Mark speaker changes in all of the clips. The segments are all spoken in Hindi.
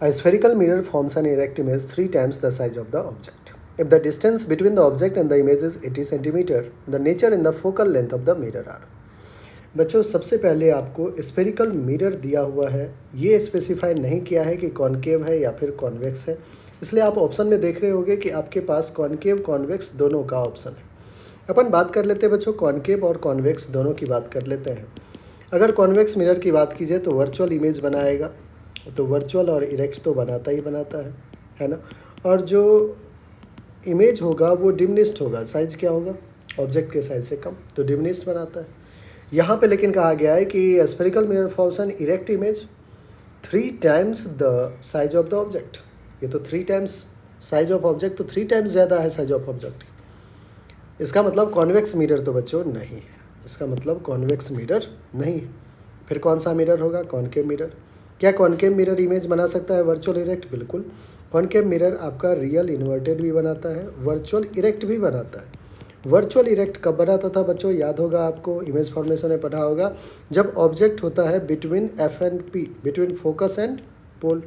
Speaker 1: A spherical mirror forms an erect image 3 times the size of the object. If the distance between the object and the image is 80 cm, the nature and the focal length of the mirror are. बच्चों सबसे पहले आपको स्फेरिकल मिरर दिया हुआ है, ये स्पेसिफाई नहीं किया है कि कॉनकेव है या फिर कॉन्वेक्स है, इसलिए आप ऑप्शन में देख रहे होंगे कि आपके पास कॉनकेव कॉन्वेक्स दोनों का ऑप्शन है। अपन बात कर लेते हैं बच्चों, कॉनकेव और कॉन्वेक्स दोनों की बात कर लेते हैं। अगर कॉन्वेक्स मिरर की बात की जाए तो वर्चुअल इमेज बनाएगा, तो वर्चुअल और इरेक्ट तो बनाता ही बनाता है ना। और जो इमेज होगा वो डिमिनिश्ड होगा, साइज क्या होगा, ऑब्जेक्ट के साइज से कम, तो डिमिनिश्ड बनाता है। यहाँ पे लेकिन कहा गया है कि spherical mirror forms an erect image 3 times the size of the object. ये तो 3 टाइम्स साइज ऑफ ऑब्जेक्ट, तो 3 टाइम्स ज़्यादा है साइज ऑफ ऑब्जेक्ट। इसका मतलब कॉन्वेक्स मिरर तो बच्चों नहीं है, इसका मतलब कॉन्वेक्स मिरर नहीं है। फिर कौन सा मिरर होगा, कॉनकेव मिरर। क्या कॉनकेव मिरर इमेज बना सकता है वर्चुअल इरेक्ट? बिल्कुल। कॉनकेव मिरर आपका रियल इन्वर्टेड भी बनाता है, वर्चुअल इरेक्ट भी बनाता है। वर्चुअल इरेक्ट कब बनाता था बच्चों, याद होगा आपको, इमेज फॉर्मेशन में पढ़ा होगा, जब ऑब्जेक्ट होता है between F and P, between focus and pole.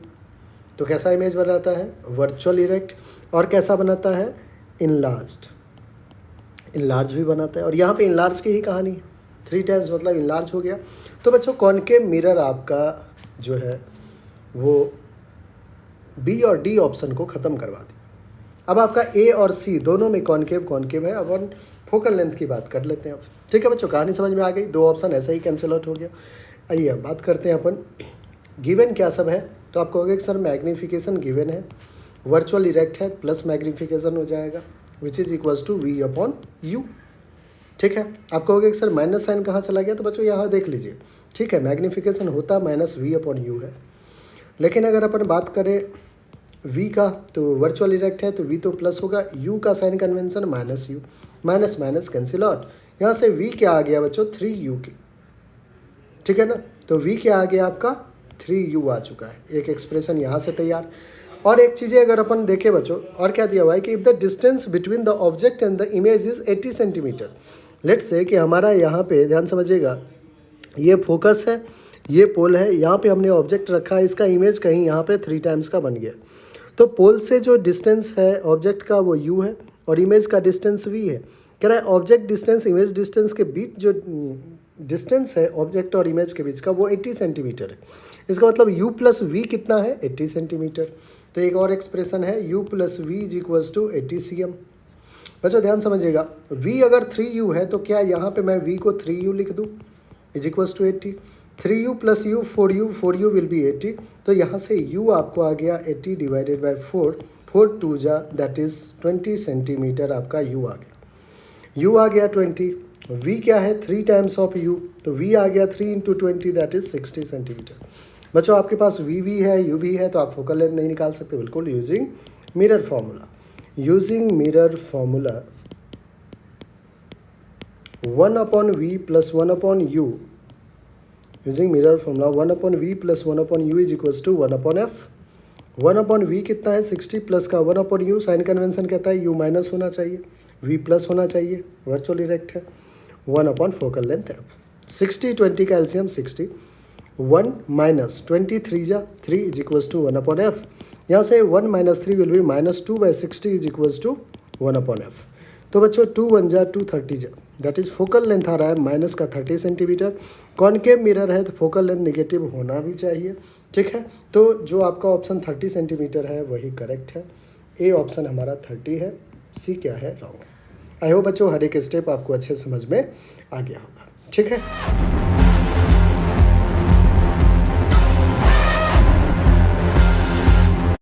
Speaker 1: तो कैसा इमेज बनाता है, वर्चुअल इरेक्ट। और कैसा बनाता है, इनलार्ज्ड, इनलार्ज भी बनाता है। और यहाँ पे इनलार्ज की ही कहानी है, 3 टाइम्स मतलब इनलार्ज हो गया। तो बच्चों कॉनकेव मिरर आपका जो है वो बी और डी ऑप्शन को ख़त्म करवा दिया। अब आपका ए और सी दोनों में कॉनकेव है। अब अपन फोकल लेंथ की बात कर लेते हैं अब। ठीक है बच्चों, कहानी समझ में आ गई, 2 ऑप्शन ऐसा ही कैंसिल आउट हो गया। आइए अब बात करते हैं अपन, गिवन क्या सब है। तो आप कहोगे कि सर मैग्नीफिकेशन गिवन है, वर्चुअल इरेक्ट है, प्लस मैग्नीफिकेशन हो जाएगा which is equals to V upon U. ठीक है, आप कहोगे कि सर माइनस साइन कहाँ चला गया, तो बच्चों यहाँ देख लीजिए। ठीक है, मैग्नीफिकेशन होता माइनस वी अपॉन यू है, लेकिन अगर अपन बात करें v का, तो वर्चुअल इरेक्ट है तो v तो प्लस होगा, u का sign convention minus U, minus minus cancel out. यहाँ से v क्या आ गया बच्चों, 3u की। ठीक है ना, तो v क्या आ गया आपका, 3u आ चुका है। एक एक्सप्रेशन यहाँ से तैयार। और एक चीज़ें अगर अपन देखें बच्चों, और क्या दिया हुआ है कि if the distance between the object and the image is 80 centimetre. Let's say कि हमारा यहाँ पे ध्यान समझिएगा, ये फोकस है, ये पोल है, यहाँ पे हमने ऑब्जेक्ट रखा है, इसका इमेज कहीं यहाँ पे 3 टाइम्स का बन गया। तो पोल से जो डिस्टेंस है ऑब्जेक्ट का वो u है और इमेज का डिस्टेंस v है। कह रहा है ऑब्जेक्ट डिस्टेंस इमेज डिस्टेंस के बीच जो डिस्टेंस है ऑब्जेक्ट और इमेज के बीच का वो 80 सेंटीमीटर है। इसका मतलब u प्लस वी कितना है, 80 सेंटीमीटर। तो एक और एक्सप्रेशन है u plus V is equals to 80 cm। बच्चों ध्यान समझिएगा, v अगर 3u है तो क्या यहाँ पे मैं v को 3u लिख दूँ, is equals to 80। 3u plus u 4u will be 80। तो यहाँ से u आपको आ गया 80 डिवाइडेड बाई 4, 4 2 जा दैट इज़ 20 सेंटीमीटर आपका u आ गया। u आ गया 20, v क्या है 3 टाइम्स ऑफ u, तो v आ गया 3 इंटू 20 दैट इज़ 60 सेंटीमीटर। बच्चों आपके पास v भी है u भी है, तो आप फोकल लेंथ नहीं निकाल सकते, बिल्कुल using mirror formula. Using mirror formula 1 upon v plus 1 upon u, using mirror formula 1 upon V plus 1 upon U is equals to 1 upon F. 1 upon V कितना है 60 प्लस का 1 अपॉन यू, साइन कन्वेंशन कहता है यू माइनस होना चाहिए, वी प्लस होना चाहिए, वर्चुअल इरेक्ट है, 1 अपॉन फोकल लेंथ एफ। 60 20 का एलसीएम 60, 1 माइनस 23 जा 3 is equals to 1 upon F. यहाँ से 1 minus 3 will be minus 2 by 60 is equals to 1 upon F. तो बच्चों 2 1 जा 2 30 जा दैट इज़ फोकल लेंथ आ रहा है माइनस का 30 सेंटीमीटर। कॉनकेव मिरर है तो फोकल लेंथ नेगेटिव होना भी चाहिए। ठीक है, तो जो आपका ऑप्शन 30 सेंटीमीटर है वही करेक्ट है, ए ऑप्शन हमारा 30 है, सी क्या है रॉन्ग है। आई होप बच्चों हर एक स्टेप आपको अच्छे समझ में आ गया होगा। ठीक है।